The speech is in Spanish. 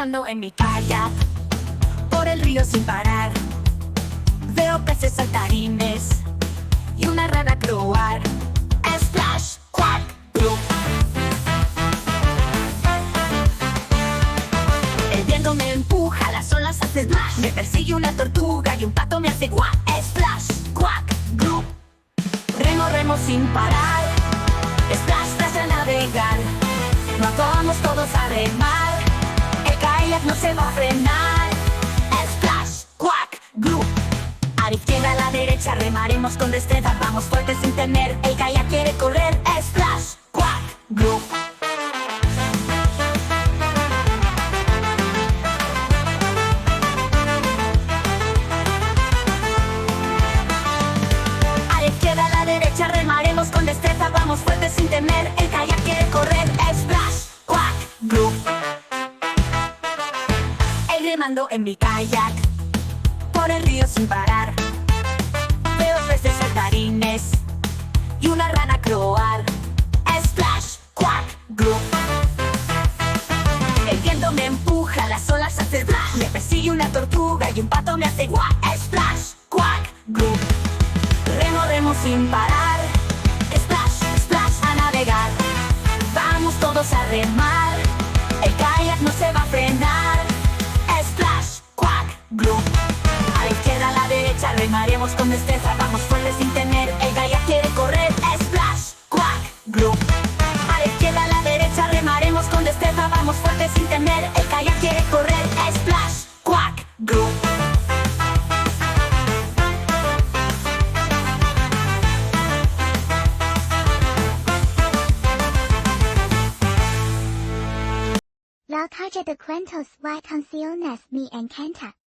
remando en mi kayak por el río sin parar. Veo peces saltarines y una rana croar. Splash, quack, plum. El viento me empuja, las olas hacen splash. Me persigue una tortuga y un pato me hace guac. Splash, quack, plum. Remo, remo sin parar. Splash, splash a navegar. Nos vamos todos a remar. El kayak no se va a frenar. Splash, quack, glue. A la izquierda, a la derecha, remaremos con destreza. Vamos fuerte sin temer. El kayak quiere correr. Splash, quack, glue. A la izquierda, a la derecha, remaremos con destreza. Vamos fuerte sin temer. El kayak quiere correr. Splash, quack, glue. Remando en mi kayak por el río sin parar. Veo peces saltarines y una rana croar. Splash, quack, glue. El viento me empuja, las olas hacen splash. Me persigue una tortuga y un pato me hace guac. Splash, quack, glue. Remo, remo sin parar. Splash, splash a navegar. Vamos todos a remar. El kayak no se va a frenar. Splash, quack, glue. A la izquierda, a la derecha, remaremos con destreza. Vamos fuerte sin temer. El kayak quiere correr. Splash, quack, glue. A la izquierda, a la derecha, remaremos con destreza. Vamos fuerte sin temer. El kayak quiere correr. Splash, quack, glue. Los cajas de cuentos y canciones me encanta.